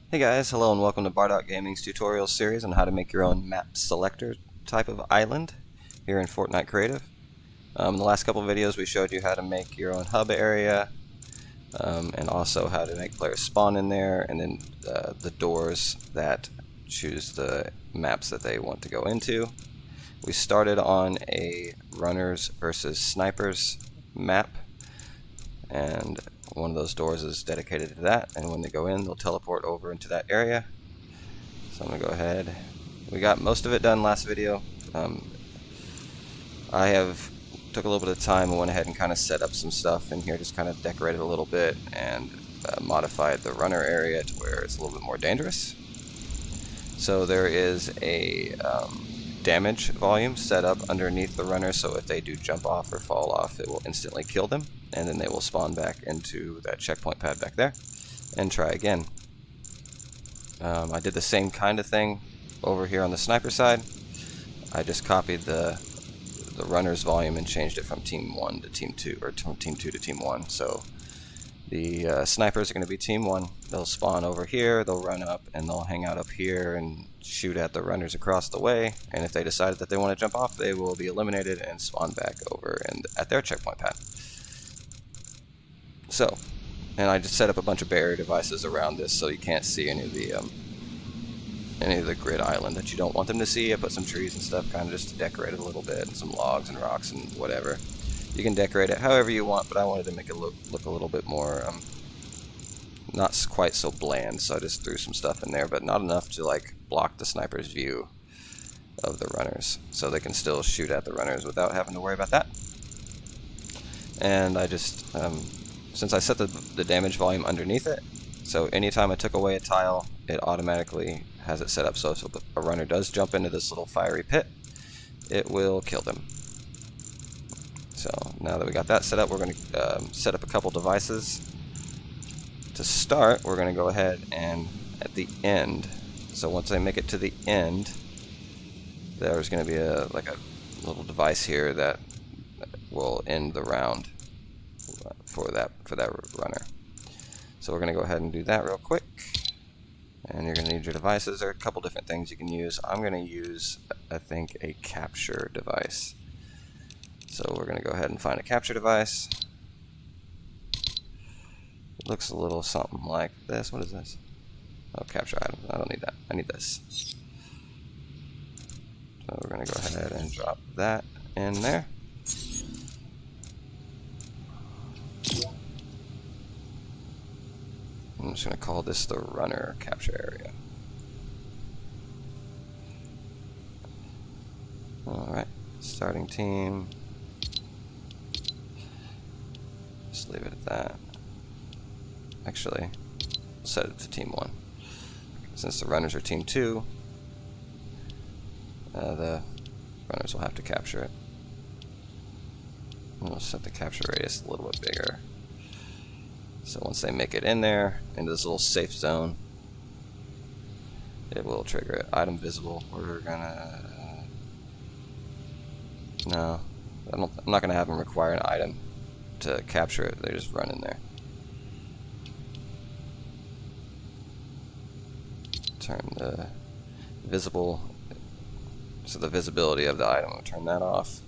Hey guys, hello and welcome to Bardock Gaming's tutorial series on how to make your own map selector type of island here in Fortnite Creative. In the last couple of videos we showed you how to make your own hub area and also how to make players spawn in there, and then the doors that choose the maps that they want to go into. We started on a runners versus snipers map, and one of those doors is dedicated to that, and when they go in they'll teleport over into that area. So I'm gonna go ahead. We got most of it done last video. I have took a little bit of time and went ahead and kind of set up some stuff in here, just kind of decorated a little bit and modified the runner area to where it's a little bit more dangerous. So there is a damage volume set up underneath the runner, so if they do jump off or fall off, it will instantly kill them, and then they will spawn back into that checkpoint pad back there and try again. I did the same kind of thing over here on the sniper side. I just copied the runner's volume and changed it from team 1 to team 2, or from team 2 to team 1. So the snipers are going to be team 1. They'll spawn over here, they'll run up, and they'll hang out up here and shoot at the runners across the way. And if they decide that they want to jump off, they will be eliminated and spawn back over and at their checkpoint pad. So, and I just set up a bunch of barrier devices around this so you can't see any of the grid island that you don't want them to see. I put some trees and stuff kind of just to decorate it a little bit, and some logs and rocks and whatever. You can decorate it however you want, but I wanted to make it look a little bit more not quite so bland, so I just threw some stuff in there, but not enough to like block the sniper's view of the runners, so they can still shoot at the runners without having to worry about that. And I just since I set the damage volume underneath it, so anytime I took away a tile, it automatically has it set up so if a runner does jump into this little fiery pit, it will kill them. So now that we got that set up, we're going to set up a couple devices. To start, we're going to go ahead and at the end, so once I make it to the end, there's going to be a little device here that will end the round for that runner. So we're going to go ahead and do that real quick. And you're going to need your devices. There are a couple different things you can use. I'm going to use, I think, a capture device. So we're going to go ahead and find a capture device. It looks a little something like this. What is this? Oh, capture item. I don't need that. I need this. So we're going to go ahead and drop that in there. I'm just going to call this the runner capture area. Alright, starting team. Just leave it at that. Actually, set it to team 1. Since the runners are team 2, the runners will have to capture it. And we'll set the capture radius a little bit bigger. So once they make it in there, into this little safe zone, it will trigger it. Item visible. We're gonna... no, I'm not gonna have them require an item to capture it. They just run in there. Turn the visible, so the visibility of the item, we'll turn that off.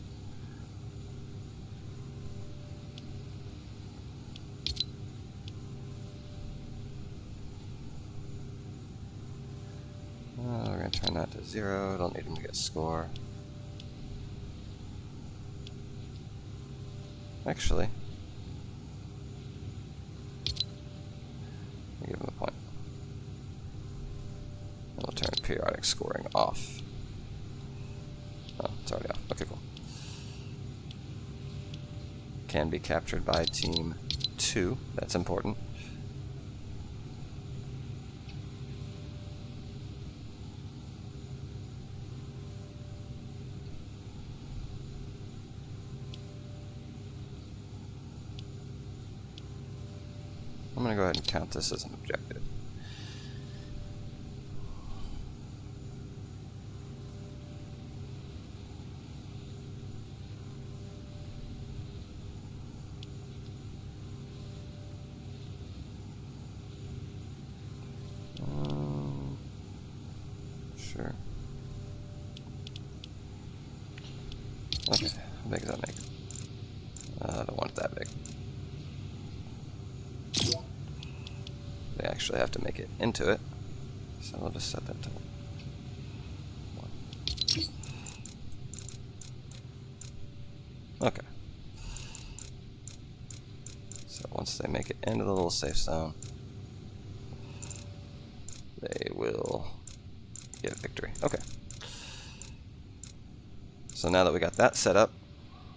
We're going to turn that to 0. Don't need him to get a score. Actually, give him a point. And we'll turn periodic scoring off. Oh, it's already off. Okay, cool. Can be captured by team 2. That's important. I'm going to go ahead and count this as an objective. sure. Okay, how big does that make it? I don't want it that big. They actually have to make it into it, so I'll just set that to 1. Okay. So once they make it into the little safe zone, they will get victory. Okay. So now that we got that set up,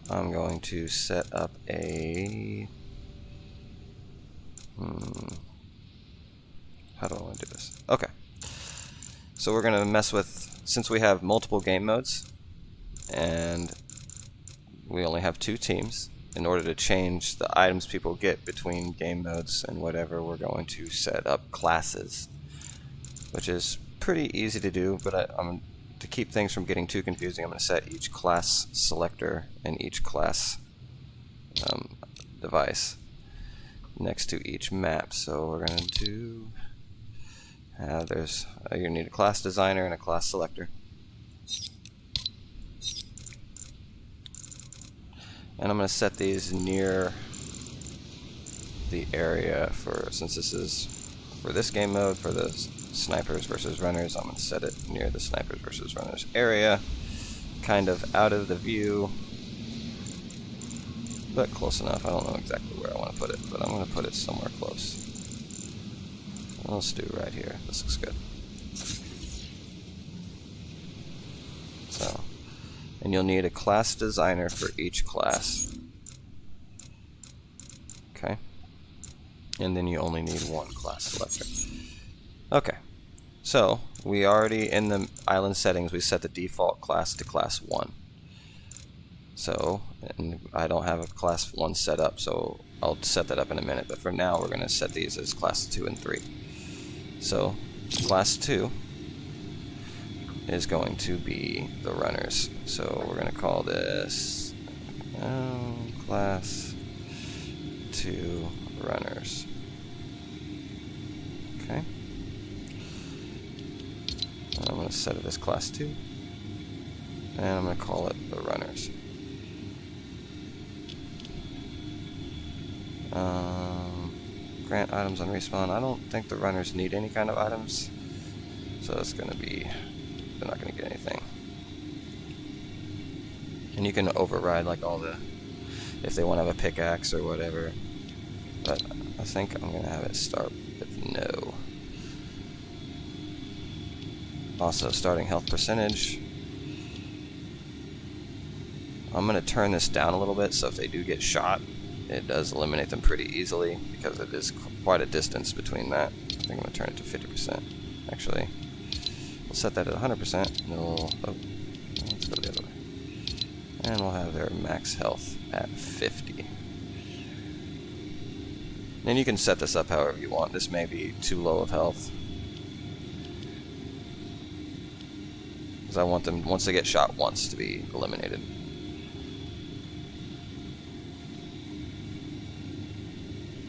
I'm going to set up a... How do I want to do this? Okay. So we're going to mess with, since we have multiple game modes, and we only have 2 teams, in order to change the items people get between game modes and whatever, we're going to set up classes, which is pretty easy to do, but to keep things from getting too confusing, I'm going to set each class selector and each class device next to each map. So we're going to do, you need a class designer and a class selector. And I'm going to set these near the area since this is for this game mode, for the snipers versus runners, I'm going to set it near the snipers versus runners area, kind of out of the view, but close enough. I don't know exactly where I want to put it, but I'm going to put it somewhere close. Let's do right here. This looks good. So, and you'll need a class designer for each class. Okay. And then you only need 1 class selector. Okay. So, we already, in the island settings, we set the default class to class 1. So, and I don't have a class 1 set up, so I'll set that up in a minute. But for now, we're going to set these as class 2 and 3. So, class 2 is going to be the runners. So we're going to call this class 2 runners. Okay. And I'm going to set it as class 2. And I'm going to call it the runners. Grant items on respawn. I don't think the runners need any kind of items. So it's going to be, they're not going to get anything. And you can override like all the, if they want to have a pickaxe or whatever. But I think I'm going to have it start with no. Also, starting health percentage. I'm going to turn this down a little bit, so if they do get shot, it does eliminate them pretty easily, because it is quite a distance between that. I think I'm going to turn it to 50%. Actually, we'll set that at 100%. And let's go the other way. And we'll have their max health at 50. And you can set this up however you want. This may be too low of health, because I want them, once they get shot once, to be eliminated.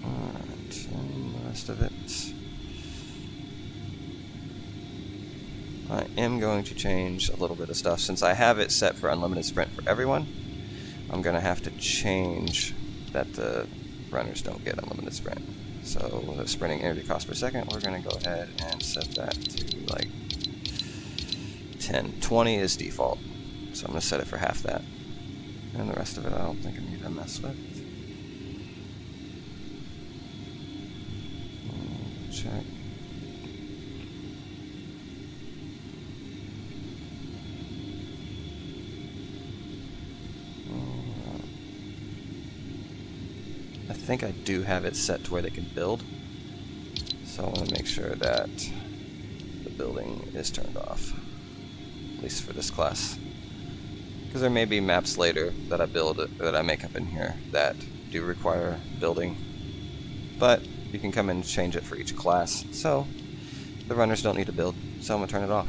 Alright, and the rest of it. I am going to change a little bit of stuff. Since I have it set for unlimited sprint for everyone, I'm going to have to change that the runners don't get unlimited sprint. So the sprinting energy cost per second, we're going to go ahead and set that to like 10. 20 is default, so I'm going to set it for half that. And the rest of it I don't think I need to mess with. Check. I think I do have it set to where they can build, so I want to make sure that the building is turned off, at least for this class, because there may be maps later that I make up in here that do require building, but you can come in and change it for each class. So the runners don't need to build, so I'm gonna turn it off.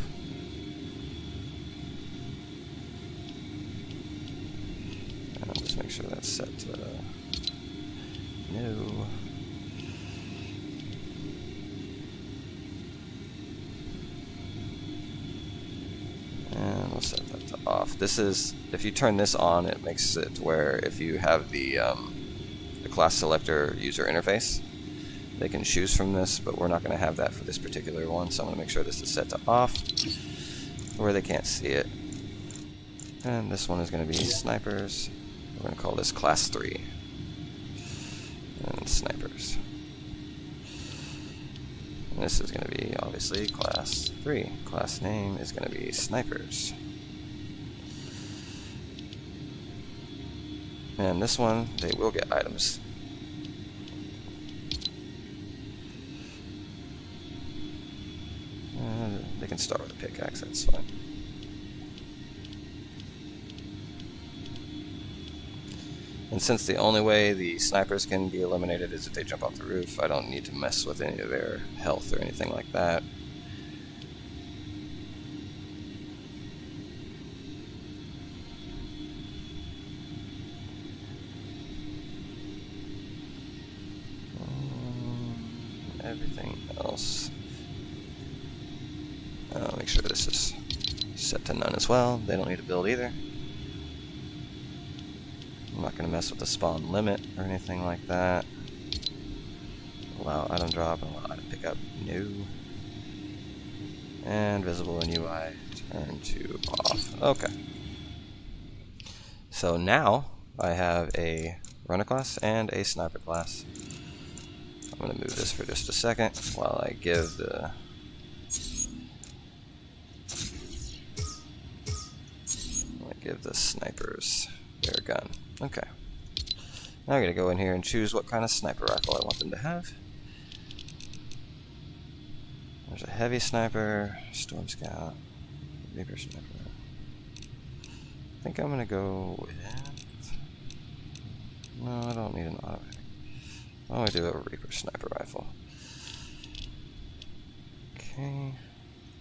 And I'll just make sure that's set to no. off. This is, if you turn this on, it makes it where if you have the class selector user interface, they can choose from this, but we're not going to have that for this particular one, so I'm going to make sure this is set to off, where they can't see it. And this one is going to be snipers. We're going to call this class 3. And snipers. And this is going to be obviously class 3. Class name is going to be snipers. And this one, they will get items. They can start with a pickaxe, that's fine. And since the only way the snipers can be eliminated is if they jump off the roof, I don't need to mess with any of their health or anything like that. Everything else. I'll make sure this is set to none as well. They don't need to build either. I'm not going to mess with the spawn limit or anything like that. Allow item drop, allow item pickup, new. And visible in UI, turn to off. Okay. So now I have a runner class and a sniper class. I'm going to move this for just a second while I give the snipers their gun. Okay. Now I'm going to go in here and choose what kind of sniper rifle I want them to have. There's a heavy sniper, storm scout, Reaper sniper. I think I'm going to go with... No, I don't need an automatic. Why don't we do a Reaper sniper rifle? Okay.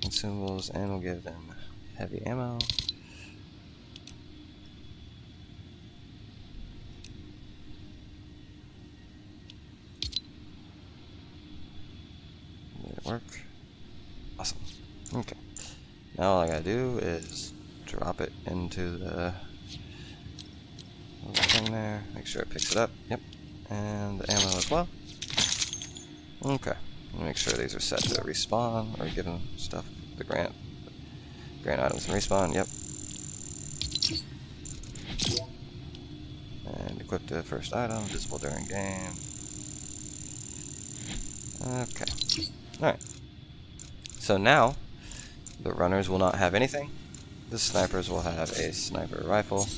Consumables, and we'll give them heavy ammo. Did it work? Awesome. Okay. Now all I gotta do is drop it into the little thing there. Make sure it picks it up. Yep. And the ammo as well. Okay. Make sure these are set to respawn, or give them stuff, the grant items and respawn. Yep. And equip the first item, visible during game. Okay. Alright. So now, the runners will not have anything. The snipers will have a sniper rifle.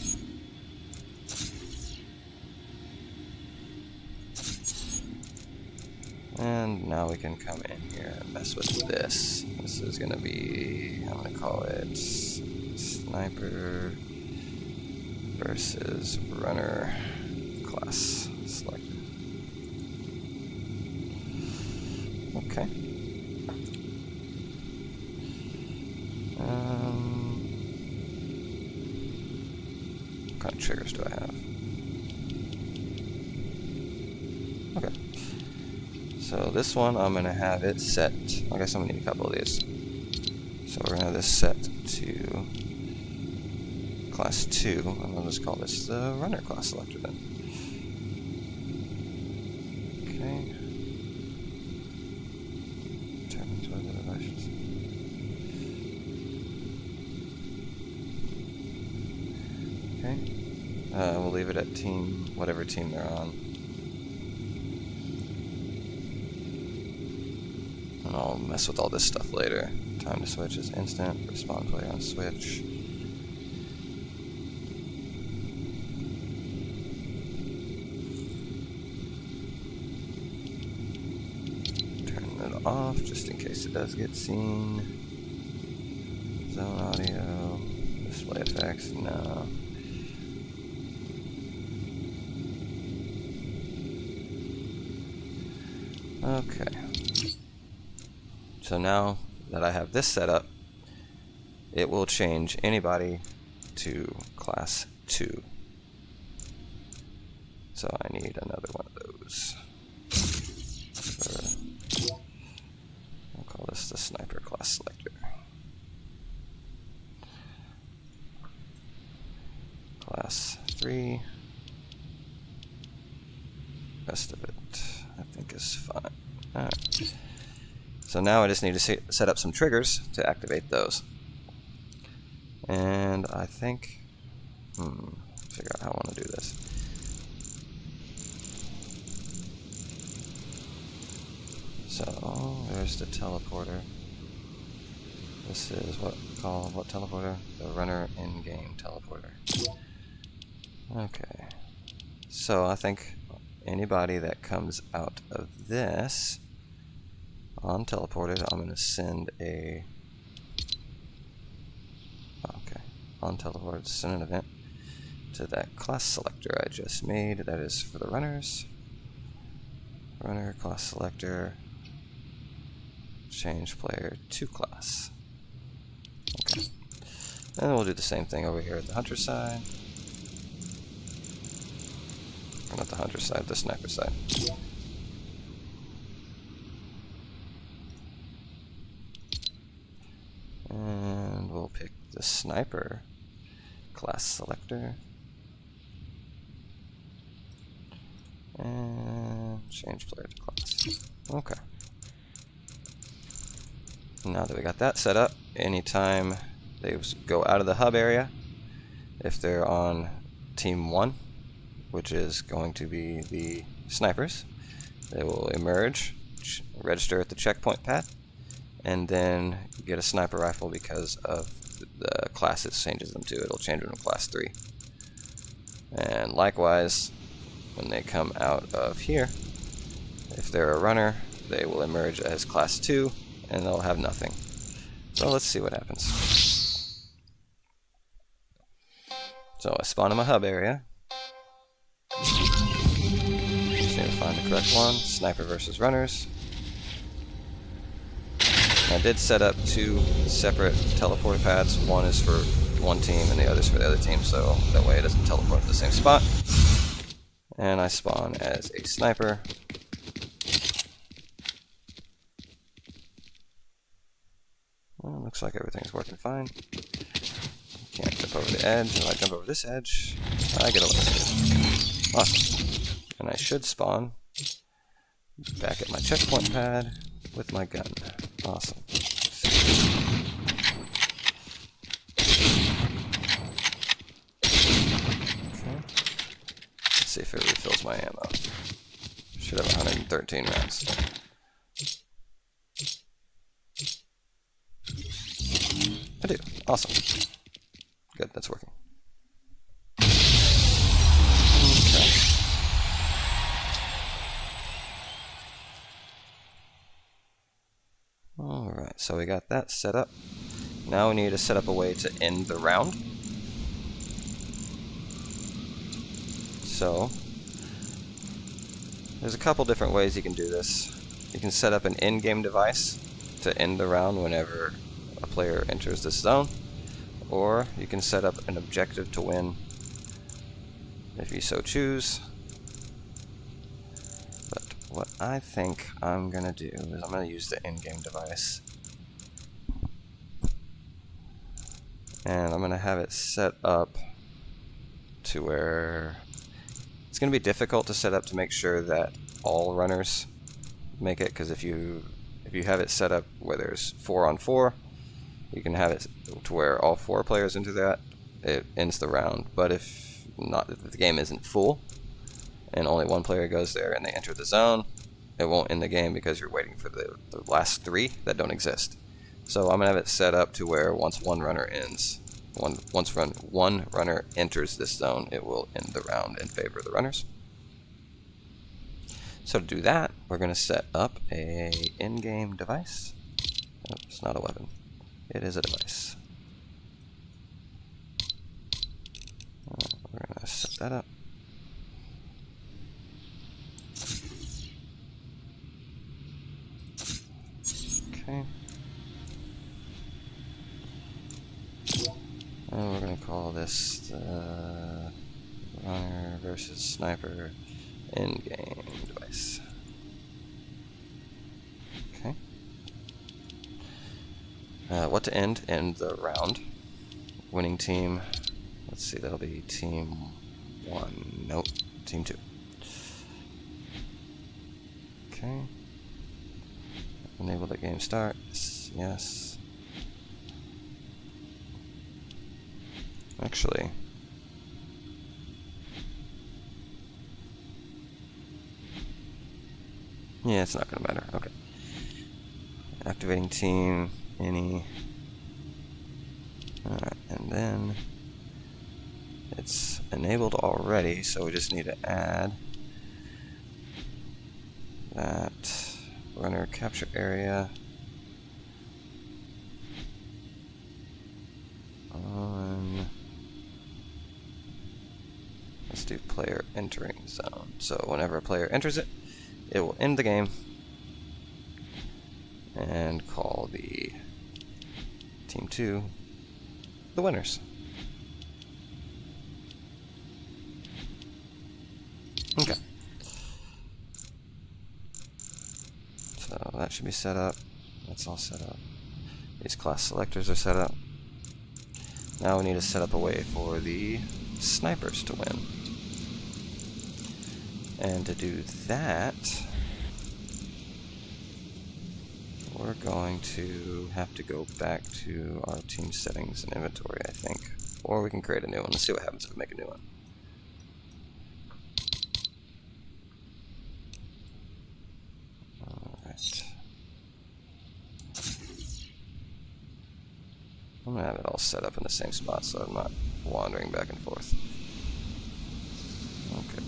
And now we can come in here and mess with this. This is going to be, I'm going to call it sniper versus runner class selector. Okay. What kind of triggers do I have? Okay. So this one, I'm going to have it set. I guess I'm going to need a couple of these. So we're going to have this set to class 2. I'm going to just call this the runner class selector then. Okay. Determine the devices. Okay. We'll leave it at team, whatever team they're on. And I'll mess with all this stuff later. Time to switch is instant. Respawn player on switch. Turn it off just in case it does get seen. Zone audio. Display effects. No. Okay. So now that I have this set up, it will change anybody to class 2. So I need another one of those. I'll call this the sniper class selector. 3. Rest of it, I think, is fine. Alright. So now I just need to set up some triggers to activate those. And I think, figure out how I want to do this. So there's the teleporter. This is what teleporter? The runner in-game teleporter. Okay. So I think anybody that comes out of this on teleported, I'm going to send a on teleported, send an event to that class selector I just made. That is for the runners. Runner class selector. Change player to class. Okay. And we'll do the same thing over here at the hunter side. Or not the hunter side, the sniper side. And we'll pick the sniper class selector. And change player to class. Okay. Now that we got that set up, anytime they go out of the hub area, if they're on team 1, which is going to be the snipers, they will emerge, register at the checkpoint pad, and then get a sniper rifle because of the class it changes them to. It'll change them to class 3. And likewise, when they come out of here, if they're a runner, they will emerge as class 2, and they'll have nothing. So let's see what happens. So I spawn in my hub area. Just need to find the correct one. Sniper versus runners. I did set up 2 separate teleport pads. One is for one team and the other is for the other team, so that way it doesn't teleport to the same spot. And I spawn as a sniper. Well, looks like everything's working fine. Can't jump over the edge. If I jump over this edge, I get eliminated. Awesome. And I should spawn back at my checkpoint pad with my gun. Awesome. Okay. Let's see if it refills my ammo. Should have 113 rounds. I do. Awesome. Good, that's working. Okay. Alright, so we got that set up. Now we need to set up a way to end the round. So, there's a couple different ways you can do this. You can set up an in-game device to end the round whenever a player enters this zone, or you can set up an objective to win if you so choose. But what I think I'm gonna do is I'm gonna use the in-game device, and I'm gonna have it set up to where it's gonna be difficult to set up to make sure that all runners make it, because if you have it set up where there's 4-on-4, you can have it to where all 4 players enter that, it ends the round. But if the game isn't full and only 1 player goes there and they enter the zone, it won't end the game because you're waiting for the last 3 that don't exist. So I'm gonna have it set up to where once one runner enters this zone, it will end the round in favor of the runners. So to do that, we're gonna set up a in-game device. Oh, it's not a weapon. It is a device. We're going to set that up. Okay. And we're going to call this the runner versus sniper in-game device. Okay. What to end the round. Winning team, let's see, that'll be team 1. Nope. Team 2. Okay. Enable the game start. Yes. Actually, yeah, it's not going to matter. Okay. Activating team, any. Alright, and then it's enabled already, so we just need to add that runner capture area on. Let's do player entering zone. So whenever a player enters it, it will end the game and call the team 2 the winners. Okay. So that should be set up. That's all set up. These class selectors are set up. Now we need to set up a way for the snipers to win. And to do that, we're going to have to go back to our team settings and inventory, I think. Or we can create a new one. Let's see what happens if we make a new one. Alright. I'm going to have it all set up in the same spot so I'm not wandering back and forth. Okay.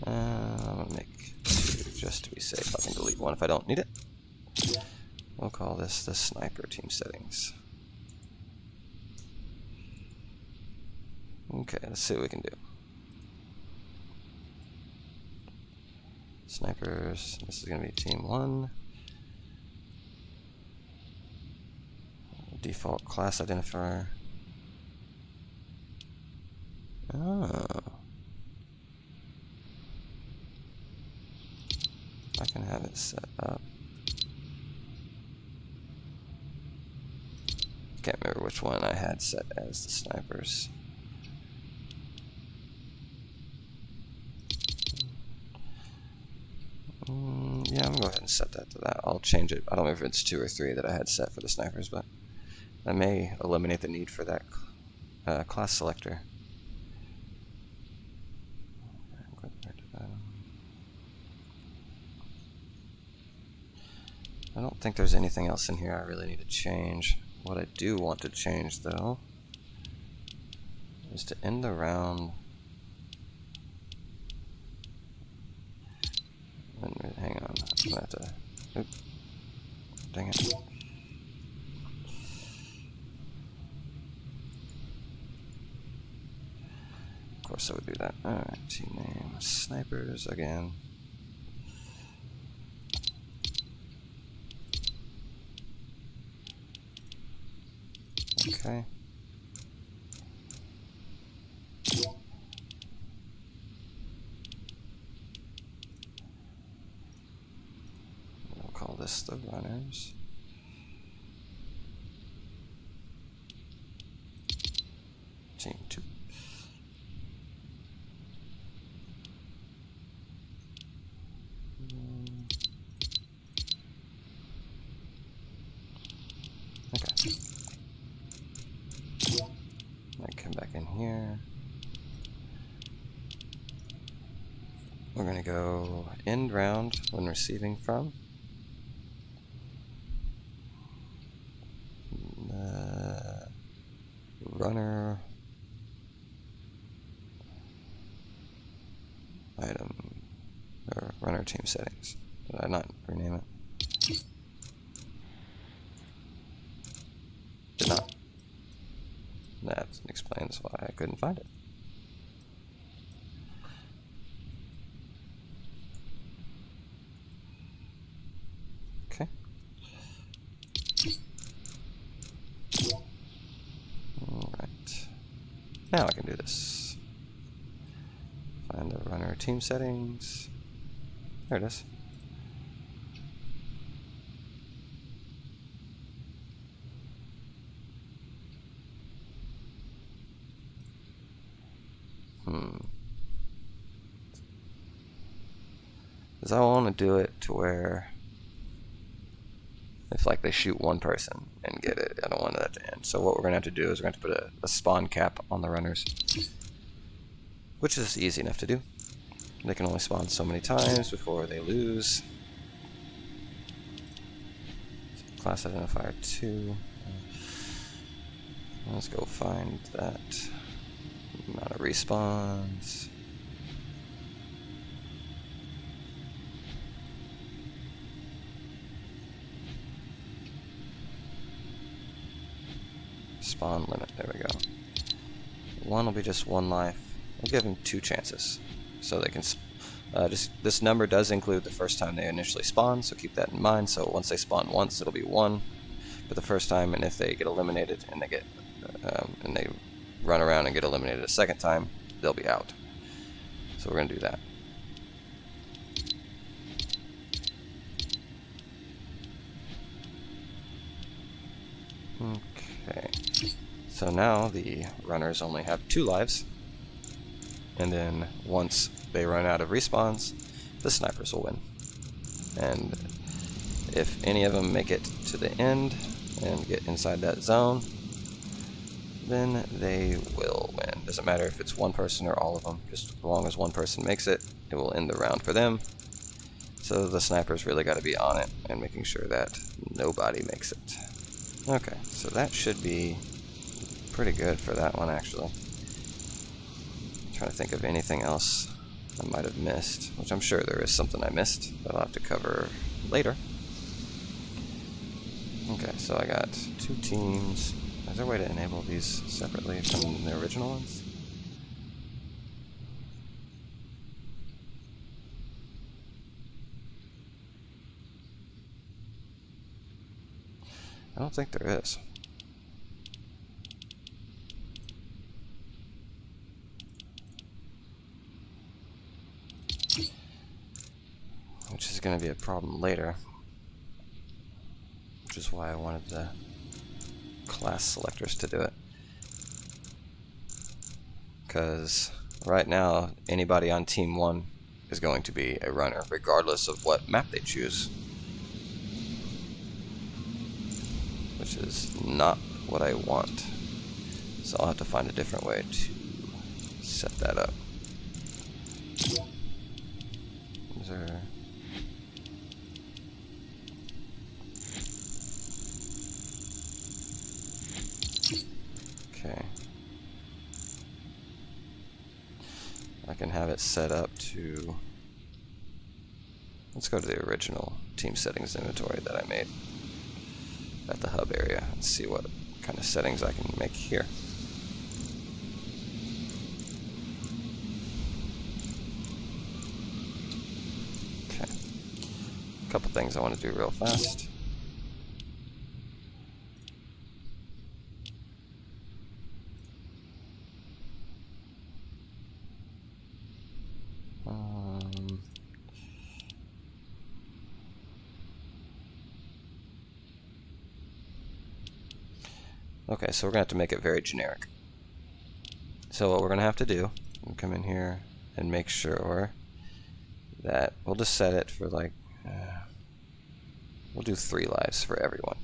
I'm going to make 2 just to be safe. I can delete 1 if I don't need it. We'll call this the sniper team settings. Okay, let's see what we can do. Snipers, this is going to be team 1. Default class identifier. Oh. I can have it set up. Can't remember which one I had set as the snipers. Yeah, I'm gonna go ahead and set that to that. I'll change it. I don't remember if it's 2 or 3 that I had set for the snipers, but that may eliminate the need for that class selector. I don't think there's anything else in here I really need to change. What I do want to change, though, is to end the round. Hang on, I'm gonna have to. Oops. Dang it. Of course I would do that. Alright, team name, snipers again. Okay. We'll call this the runners. Team 2. Okay. I come back in here. We're going to go end round when receiving from. Runner item or runner team settings. Did I not rename it? Did not. That explains why I couldn't find it. Okay. Alright. Now I can do this. Find the runner team settings. There it is. Because I want to do it to where if like they shoot one person and get it, I don't want that to end. So what we're going to have to do is we're going to put a spawn cap on the runners, which is easy enough to do. They can only spawn so many times before they lose. Class identifier 2. Let's go find that amount of respawns. Spawn limit, there we go. One will be just one life. We'll give them 2 chances. So they can, this number does include the first time they initially spawn, so keep that in mind. So once they spawn once, it'll be 1. But the first time, and if they get eliminated and they get, and they run around and get eliminated a second time, they'll be out. So we're going to do that. Okay. So now the runners only have 2 lives. And then once they run out of respawns, the snipers will win. And if any of them make it to the end and get inside that zone, then they will win. Doesn't matter if it's one person or all of them, just as long as one person makes it, it will end the round for them. So the snipers really got to be on it and making sure that nobody makes it. Okay, so that should be pretty good for that one actually. Trying to think of anything else I might have missed, which I'm sure there is something I missed that I'll have to cover later. Okay, so I got 2 teams. Is there a way to enable these separately from the original ones? I don't think there is. Which is going to be a problem later. Which is why I wanted the class selectors to do it. Because right now, anybody on Team 1 is going to be a runner, regardless of what map they choose. Which is not what I want. So I'll have to find a different way to set that up. Is there... Okay. I can have it set up to... Let's go to the original team settings inventory that I made at the hub area and see what kind of settings I can make here. Okay. A couple things I want to do real fast. Okay, so we're going to have to make it very generic. So what we're going to have to do, we'll come in here and make sure that we'll just set it for like, we'll do 3 lives for everyone.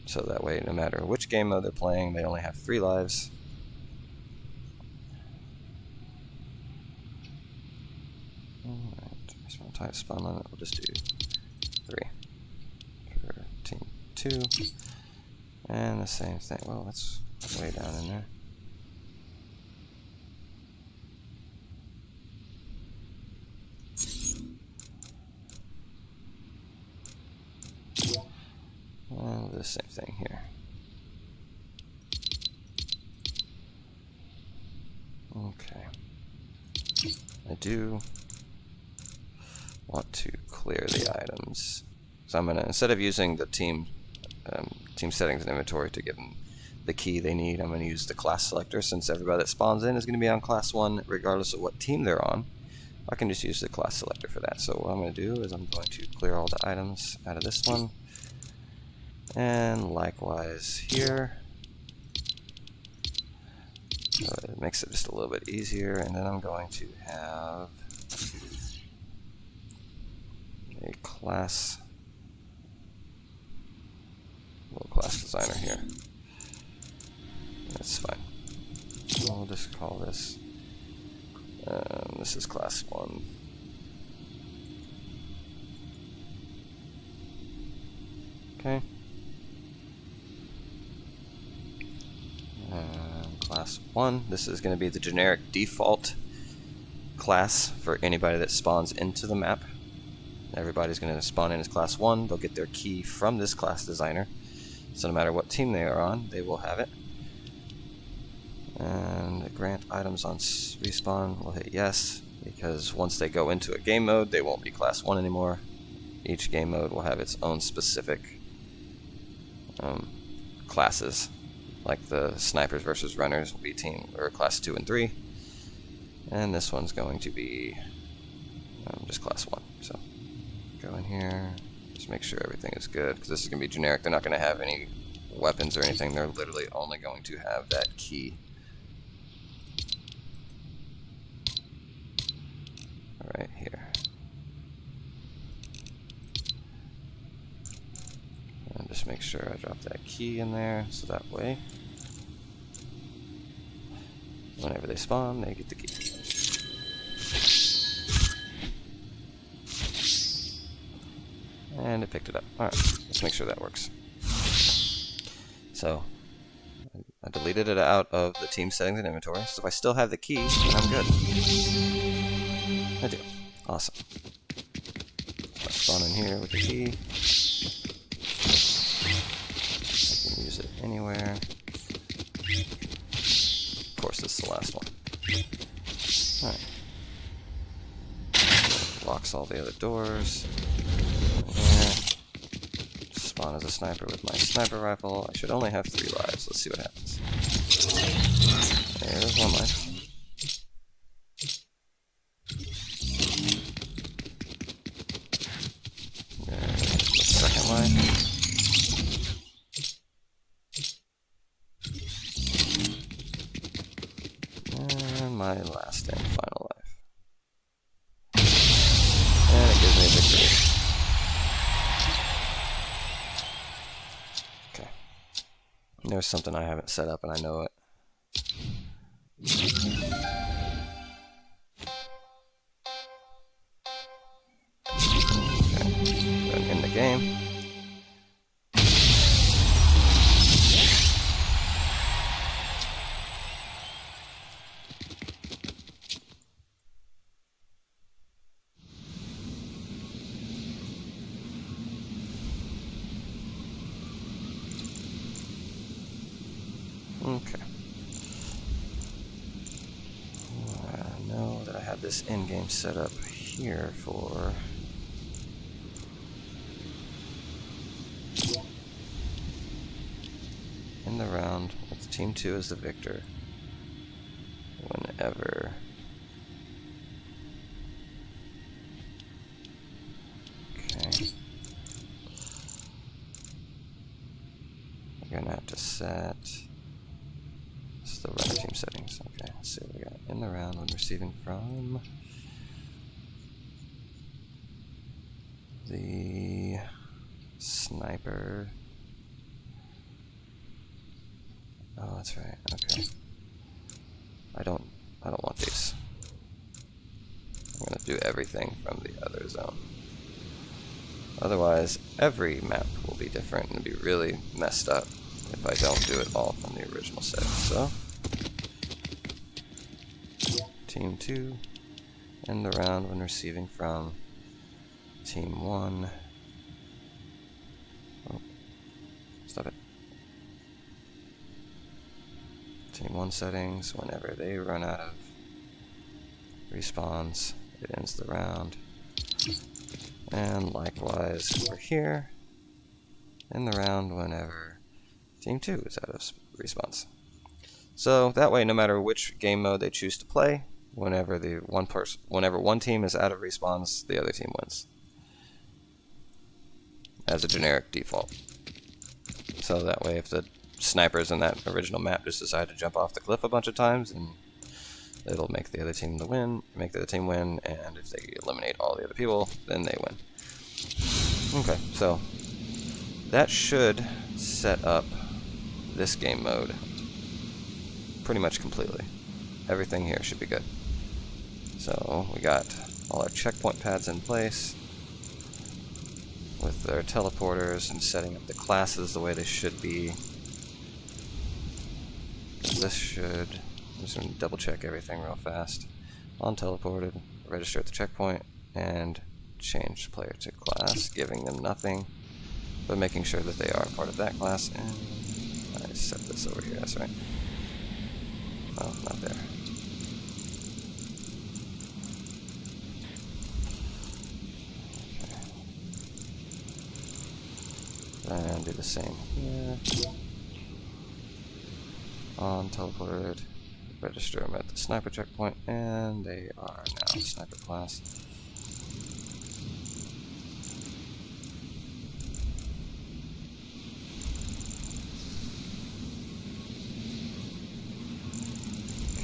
So that way, no matter which game mode they're playing, they only have 3 lives. Alright, respawn type spawn limit, we'll just do 3 for team 2. And the same thing. Well, that's way down in there. And the same thing here. Okay. I do want to clear the items. So I'm gonna, instead of using the team settings and inventory to give them the key they need, I'm gonna use the class selector. Since everybody that spawns in is gonna be on class 1 regardless of what team they're on, I can just use the class selector for that. So what I'm gonna do is I'm going to clear all the items out of this one. And likewise here. So it makes it just a little bit easier, and then I'm going to have a class, little class designer here. That's fine. We'll just call this, this is class 1. Okay. Class 1, this is going to be the generic default class for anybody that spawns into the map. Everybody's going to spawn in as class 1. They'll get their key from this class designer. So no matter what team they are on, they will have it. And grant items on respawn, we'll hit yes, because once they go into a game mode, they won't be class 1 anymore. Each game mode will have its own specific classes. Like the snipers versus runners will be team or class 2 and 3, and this one's going to be just class 1. So go in here, just make sure everything is good, because this is going to be generic. They're not going to have any weapons or anything. They're literally only going to have that key. Right here. And just make sure I drop that key in there, so that way whenever they spawn, they get the key. And it picked it up. Alright, let's make sure that works. So, I deleted it out of the team settings and inventory, so if I still have the key, then I'm good. I do. Awesome. So I spawn in here with the key. I can use it anywhere. Of course, this is the last one. Alright. Locks all the other doors. There. Spawn as a sniper with my sniper rifle. I should only have 3 lives. Let's see what happens. There's 1 life. There's the second life. And my last and final life. And it gives me a victory. Okay. There's something I haven't set up and I know it. Okay. Then in the game. Okay. I know that I have this in-game set up here for in the round with Team 2 as the victor whenever we're gonna have to set the runner team settings. Okay, let's see what we got. In the round when receiving from the sniper. Oh, that's right. Okay. I don't want these. I'm gonna do everything from the other zone. Otherwise, every map will be different and be really messed up if I don't do it all from the original settings. So Team 2, end the round when receiving from Team 1. Oh, stop it. Team 1 settings, whenever they run out of respawns, it ends the round. And likewise over here, end the round whenever Team 2 is out of respawns. So that way, no matter which game mode they choose to play, whenever one team is out of respawns, the other team wins. As a generic default. So that way, if the snipers in that original map just decide to jump off the cliff a bunch of times, and it'll make the other team win, and if they eliminate all the other people, then they win. Okay, so that should set up this game mode pretty much completely. Everything here should be good. So we got all our checkpoint pads in place with their teleporters and setting up the classes the way they should be. This should, I'm just going to double check everything real fast. On teleported, register at the checkpoint, and change player to class, giving them nothing, but making sure that they are part of that class. And I set this over here, that's right. Oh, not there. Okay. And do the same here. On teleported, register them at the sniper checkpoint, and they are now sniper class.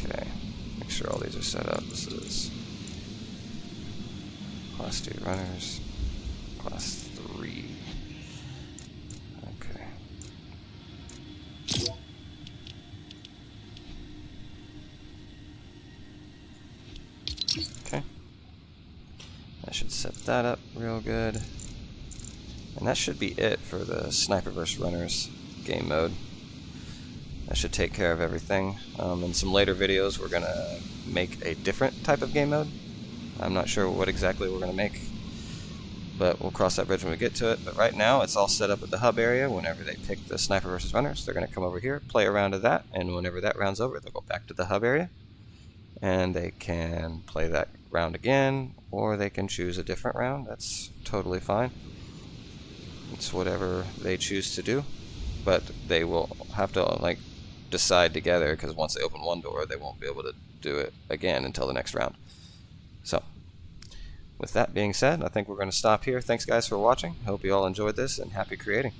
Okay, make sure all these are set up. This is class 2 runners, class 3. Okay. Okay. I should set that up real good. And that should be it for the sniper versus runners game mode. That should take care of everything. In some later videos we're going to make a different type of game mode. I'm not sure what exactly we're going to make, but we'll cross that bridge when we get to it. But right now it's all set up at the hub area. Whenever they pick the sniper versus runners, they're going to come over here, play a round of that, and whenever that round's over, they'll go back to the hub area, and they can play that round again, or they can choose a different round. That's totally fine. It's whatever they choose to do, but they will have to decide together, because once they open one door, they won't be able to do it again until the next round. So, with that being said, I think we're going to stop here. Thanks guys for watching. I hope you all enjoyed this, and happy creating.